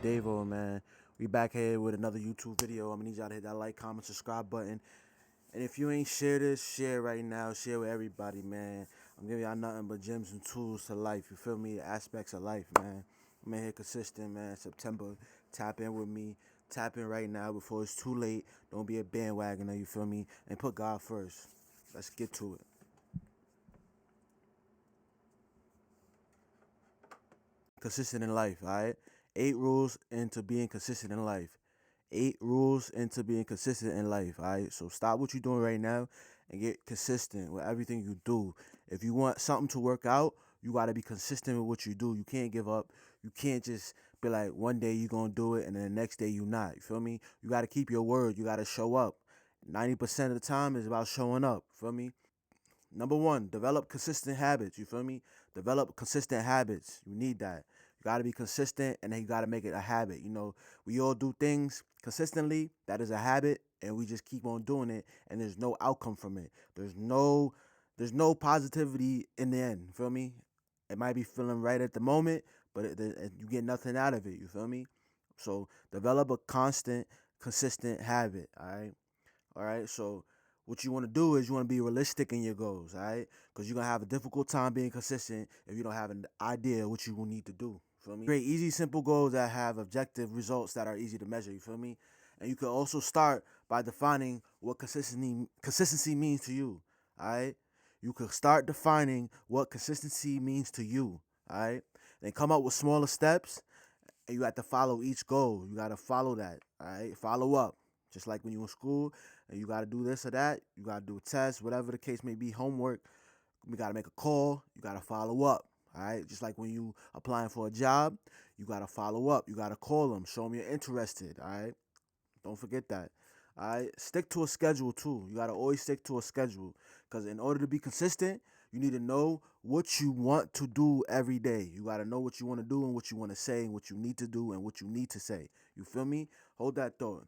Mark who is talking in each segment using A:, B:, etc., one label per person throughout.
A: Davo, man. We back here with another YouTube video. I'm gonna need y'all to hit that like, comment, subscribe button. And if you ain't share this, share right now. Share with everybody, man. I'm giving y'all nothing but gems and tools to life. You feel me? Aspects of life, man. I'm in here consistent, man. September. Tap in with me. Tap in right now before it's too late. Don't be a bandwagoner, you feel me? And put God first. Let's get to it. Consistent in life, all right? 8 rules into being consistent in life. 8 rules into being consistent in life, all right? So stop what you're doing right now and get consistent with everything you do. If you want something to work out, you got to be consistent with what you do. You can't give up. You can't just be like, one day you're going to do it and then the next day you not. You feel me? You got to keep your word. You got to show up. 90% of the time is about showing up. Feel me? Number one, develop consistent habits. You feel me? Develop consistent habits. You need that. You got to be consistent and then you got to make it a habit. You know, we all do things consistently. That is a habit and we just keep on doing it and there's no outcome from it. There's no positivity in the end. Feel me? It might be feeling right at the moment, but you get nothing out of it. You feel me? So develop a constant, consistent habit. All right. All right. So what you want to do is you want to be realistic in your goals. All right. Because you're going to have a difficult time being consistent if you don't have an idea what you will need to do. Feel me? Create easy, simple goals that have objective results that are easy to measure. You feel me? And you can also start by defining what consistency means to you. All right. You could start defining what consistency means to you. All right. Then come up with smaller steps and you have to follow each goal. You got to follow that. All right. Follow up. Just like when you in school and you got to do this or that, you got to do a test, whatever the case may be, homework. We got to make a call. You got to follow up. All right. Just like when you applying for a job, you got to follow up. You got to call them, show them you're interested. All right. Don't forget that. All right. Stick to a schedule too. You got to always stick to a schedule because in order to be consistent, you need to know what you want to do every day. You got to know what you want to do and what you want to say and what you need to do and what you need to say. You feel me? Hold that thought.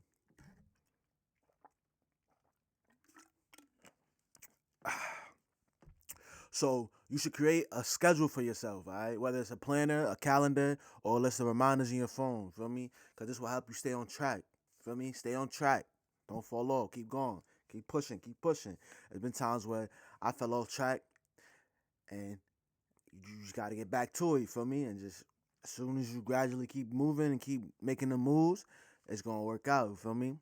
A: So you should create a schedule for yourself, all right? Whether it's a planner, a calendar, or a list of reminders in your phone, feel me? Because this will help you stay on track, feel me? Stay on track. Don't fall off. Keep going. Keep pushing. Keep pushing. There's been times where I fell off track and you just got to get back to it, you feel me? And just as soon as you gradually keep moving and keep making the moves, it's going to work out, you feel me?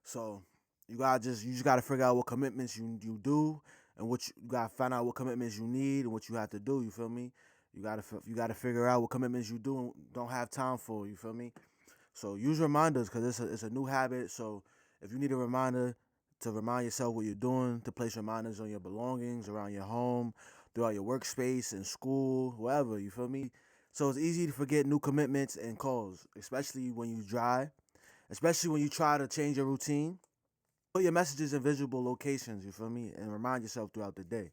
A: So you just gotta figure out what commitments you do and you gotta find out what commitments you need and what you have to do. You feel me? You gotta figure out what commitments you do and don't have time for. You feel me? So use reminders because it's a new habit. So if you need a reminder to remind yourself what you're doing, to place reminders on your belongings around your home, throughout your workspace, in school, wherever. You feel me? So it's easy to forget new commitments and calls, especially when you drive, especially when you try to change your routine. Put your messages in visible locations, you feel me? And remind yourself throughout the day.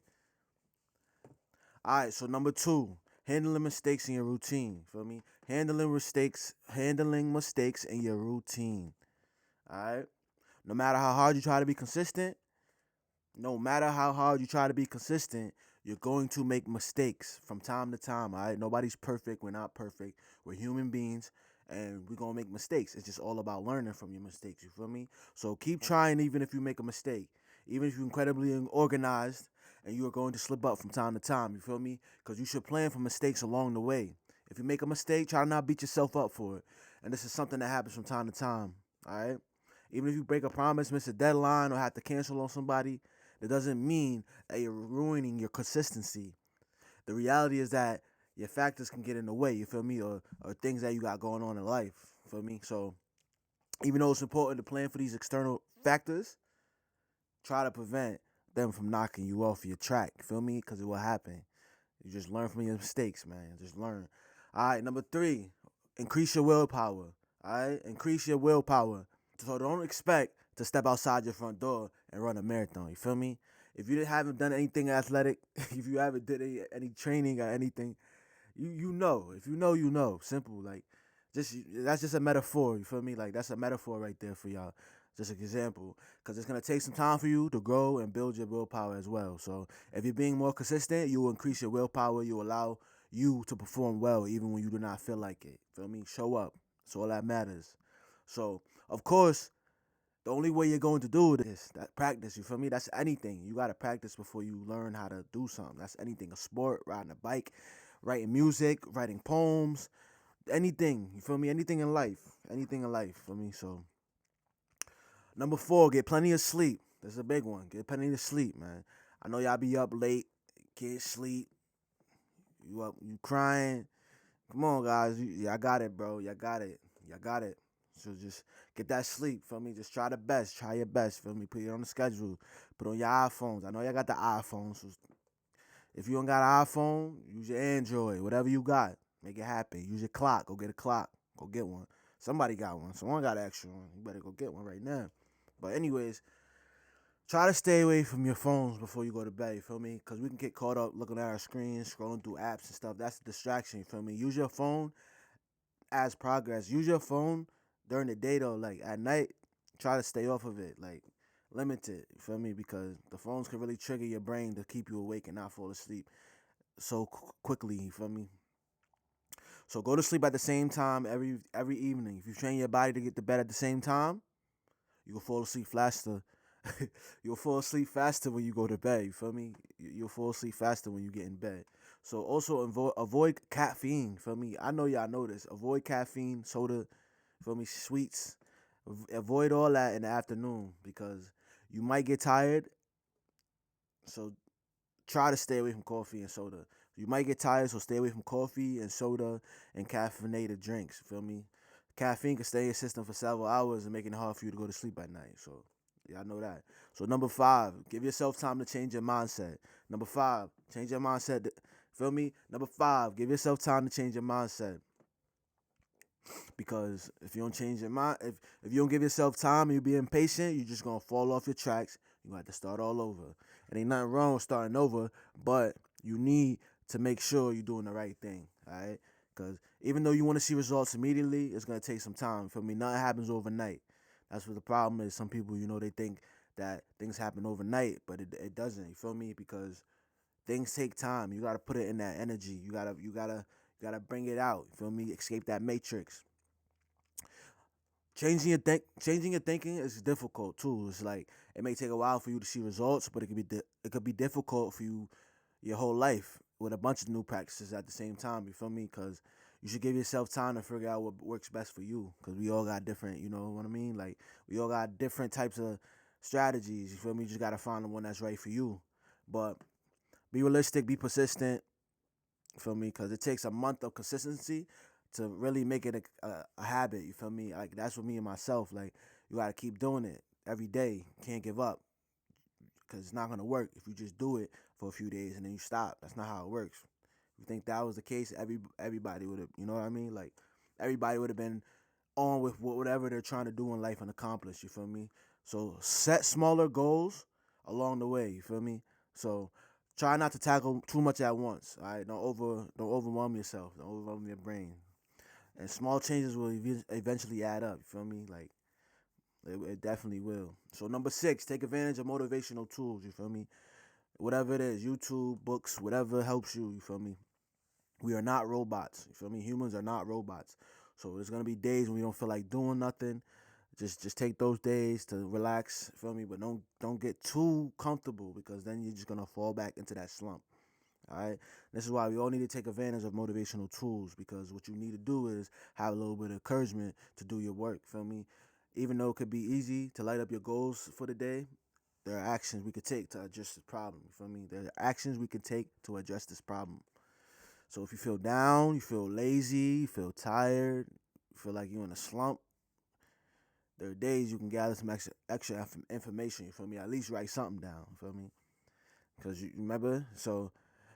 A: All right, so number two, handling mistakes in your routine, feel me? Handling mistakes in your routine. All right? No matter how hard you try to be consistent, no matter how hard you try to be consistent, you're going to make mistakes from time to time, all right? Nobody's perfect. We're not perfect. We're human beings and we're going to make mistakes. It's just all about learning from your mistakes, you feel me? So keep trying even if you make a mistake. Even if you're incredibly organized and you are going to slip up from time to time, you feel me? Because you should plan for mistakes along the way. If you make a mistake, try to not beat yourself up for it. And this is something that happens from time to time, all right? Even if you break a promise, miss a deadline, or have to cancel on somebody, that doesn't mean that you're ruining your consistency. The reality is that your factors can get in the way, you feel me? Or things that you got going on in life, feel me? So even though it's important to plan for these external factors, try to prevent them from knocking you off your track, feel me? Because it will happen. You just learn from your mistakes, man. Just learn. All right, number three, increase your willpower. All right, increase your willpower. So don't expect to step outside your front door and run a marathon. You feel me? If you haven't done anything athletic, if you haven't did any training or anything, you know. If you know, you know. Simple. Like just that's just a metaphor. You feel me? Like that's a metaphor right there for y'all. Just an example, because it's gonna take some time for you to grow and build your willpower as well. So if you're being more consistent, you will increase your willpower. You allow you to perform well even when you do not feel like it. Feel me? Show up. That's all that matters. So, of course, the only way you're going to do it is that practice. You feel me? That's anything. You gotta practice before you learn how to do something. That's anything. A sport, riding a bike, writing music, writing poems, anything. You feel me? Anything in life. Anything in life. For me. So number 4, get plenty of sleep. That's a big one. Get plenty of sleep, man. I know y'all be up late, can't sleep. You up? You crying? Come on, guys. Y'all got it, bro. Y'all got it. Y'all got it. So just get that sleep, feel me? Just try the best. Try your best, feel me? Put it on the schedule. Put on your iPhones. I know y'all got the iPhones. So if you don't got an iPhone, use your Android. Whatever you got, make it happen. Use your clock. Go get a clock. Go get one. Somebody got one. Someone got an extra one. You better go get one right now. But anyways, try to stay away from your phones before you go to bed, you feel me? Because we can get caught up looking at our screens, scrolling through apps and stuff. That's a distraction, you feel me? Use your phone as progress. Use your phone during the day though. Like at night, try to stay off of it. Like limit it. You feel me? Because the phones can really trigger your brain to keep you awake and not fall asleep so quickly. You feel me? So go to sleep at the same time every evening. If you train your body to get to bed at the same time, you will fall asleep faster. You'll fall asleep faster when you go to bed. You feel me? You'll fall asleep faster when you get in bed. So also avoid caffeine. Feel me? I know y'all know this. Avoid caffeine, soda. Feel me? Sweets. Avoid all that in the afternoon because you might get tired. So try to stay away from coffee and soda. You might get tired, so stay away from coffee and soda and caffeinated drinks. Feel me? Caffeine can stay in your system for several hours and making it hard for you to go to sleep at night. So y'all know that. So number 5, give yourself time to change your mindset. Number 5, change your mindset. Feel me? Number 5, give yourself time to change your mindset. Because if you don't change your mind, if you don't give yourself time and you be impatient, you're just gonna fall off your tracks. You gonna have to start all over. And ain't nothing wrong with starting over, but you need to make sure you're doing the right thing. All right? Because even though you want to see results immediately, it's gonna take some time. For me, nothing happens overnight. That's what the problem is. Some people, they think that things happen overnight, but it doesn't. You feel me? Because things take time. You gotta put it in that energy. You gotta bring it out. You feel me? Escape that matrix. Changing your thinking is difficult too. It's like it may take a while for you to see results, but it could be difficult for you your whole life with a bunch of new practices at the same time. You feel me? Because you should give yourself time to figure out what works best for you. Because we all got different, you know what I mean? Like we all got different types of strategies. You feel me? You just gotta find the one that's right for you. But be realistic, be persistent. You feel me? Because it takes a month of consistency to really make it a habit. You feel me? Like that's with me and myself. Like you gotta keep doing it every day. Can't give up because it's not gonna work if you just do it for a few days and then you stop. That's not how it works. If you think that was the case, everybody would have. You know what I mean? Like everybody would have been on with whatever they're trying to do in life and accomplish. You feel me? So set smaller goals along the way. You feel me? So try not to tackle too much at once. All right, don't overwhelm yourself. Don't overwhelm your brain. And small changes will eventually add up. You feel me? Like it definitely will. So number 6, take advantage of motivational tools. You feel me? Whatever it is, YouTube, books, whatever helps you. You feel me? We are not robots. You feel me? Humans are not robots. So there's gonna be days when we don't feel like doing nothing. Just take those days to relax. You feel me? But don't get too comfortable because then you're just gonna fall back into that slump. All right. This is why we all need to take advantage of motivational tools because what you need to do is have a little bit of encouragement to do your work. Feel me? Even though it could be easy to light up your goals for the day, there are actions we could take to address this problem. You feel me? There are actions we can take to address this problem. So if you feel down, you feel lazy, you feel tired, you feel like you're in a slump, there are days you can gather some extra information. You feel me? At least write something down. You feel me? Because you remember. So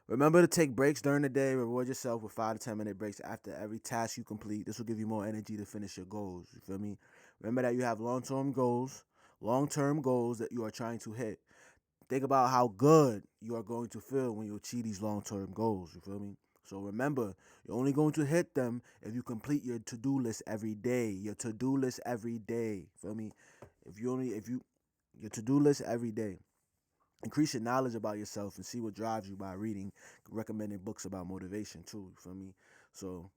A: remember to take breaks during the day. Reward yourself with 5 to 10 minute breaks after every task you complete. This will give you more energy to finish your goals. You feel me? Remember that you have long term goals that you are trying to hit. Think about how good you are going to feel when you achieve these long term goals. You feel me? So remember, you're only going to hit them if you complete your to do list every day. Your to do list every day. Feel me? If you your to do list every day. Increase your knowledge about yourself and see what drives you by reading recommended books about motivation too. You feel me? So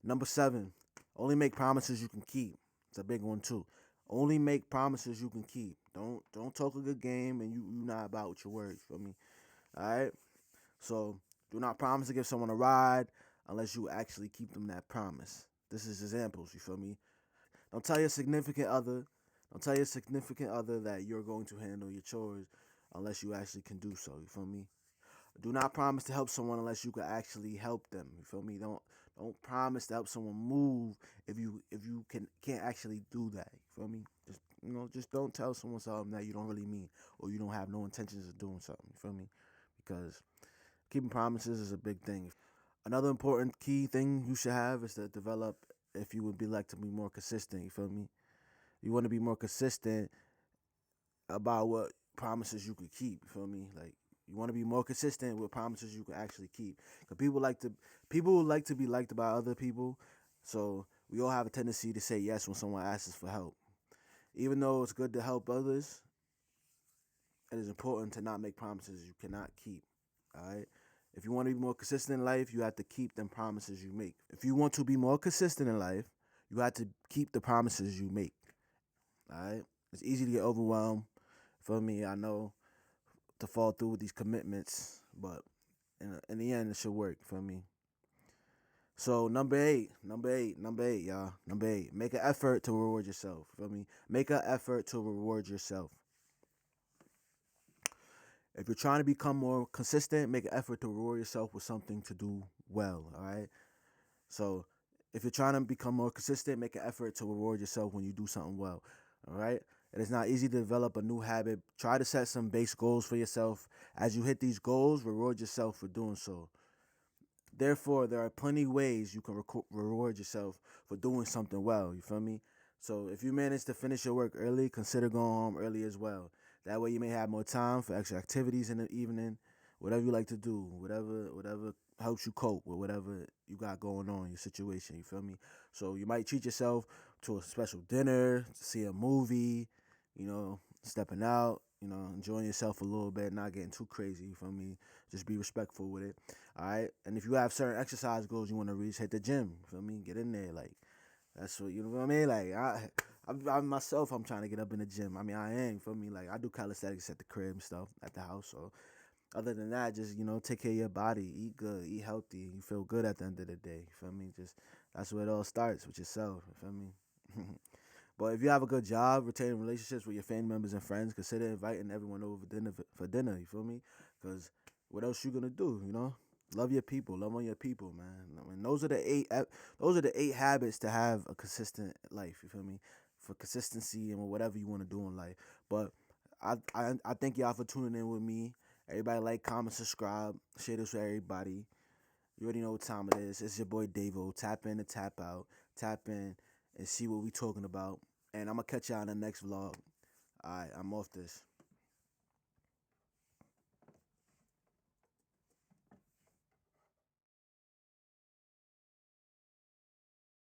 A: number 7, only make promises you can keep. It's a big one too. Only make promises you can keep. Don't talk a good game and you not about with your words. Feel me? All right. So do not promise to give someone a ride unless you actually keep them that promise. This is examples. You feel me? Don't tell your significant other. Don't tell your significant other that you're going to handle your chores unless you actually can do so. You feel me? Do not promise to help someone unless you can actually help them. You feel me? Don't promise to help someone move if you can't actually do that. You feel me? Just don't tell someone something that you don't really mean or you don't have no intentions of doing something. You feel me? Because keeping promises is a big thing. Another important key thing you should have is to develop if you would be like to be more consistent. You feel me? You want to be more consistent about what promises you could keep. You feel me? Like you want to be more consistent with promises you can actually keep. Cause people like to be liked by other people. So we all have a tendency to say yes when someone asks us for help. Even though it's good to help others, it is important to not make promises you cannot keep. All right. If you want to be more consistent in life, you have to keep them promises you make. If you want to be more consistent in life, you have to keep the promises you make. All right. It's easy to get overwhelmed. For me, I know to fall through with these commitments, but in the end, it should work for me. So number eight, y'all. Number 8, make an effort to reward yourself. Feel me? Make an effort to reward yourself. If you're trying to become more consistent, make an effort to reward yourself with something to do well. All right. So if you're trying to become more consistent, make an effort to reward yourself when you do something well. All right. It is not easy to develop a new habit. Try to set some base goals for yourself. As you hit these goals, reward yourself for doing so. Therefore, there are plenty ways you can reward yourself for doing something well. You feel me? So if you manage to finish your work early, consider going home early as well. That way, you may have more time for extra activities in the evening, whatever you like to do, whatever helps you cope with whatever you got going on in your situation. You feel me? So you might treat yourself to a special dinner, see a movie, stepping out, enjoying yourself a little bit, not getting too crazy. You feel me? Just be respectful with it. All right. And if you have certain exercise goals you want to reach, hit the gym. You feel me? Get in there. Like that's what you know what I mean. Like I myself, I'm trying to get up in the gym. I mean, I am. You feel me? Like I do calisthenics at the crib and stuff at the house. So other than that, just take care of your body, eat good, eat healthy. You feel good at the end of the day. You feel me? Just that's where it all starts with yourself. You feel me? But if you have a good job, retaining relationships with your family members and friends, consider inviting everyone over for dinner. You feel me? Because what else you gonna do? Love your people, love on your people, man. I mean, those are the 8 habits to have a consistent life. You feel me? For consistency and whatever you want to do in life. But I thank y'all for tuning in with me. Everybody like, comment, subscribe, share this with everybody. You already know what time it is. It's your boy Davo. Tap in and tap out. Tap in and see what we talking about. And I'm gonna catch y'all in the next vlog. Alright, I'm off this.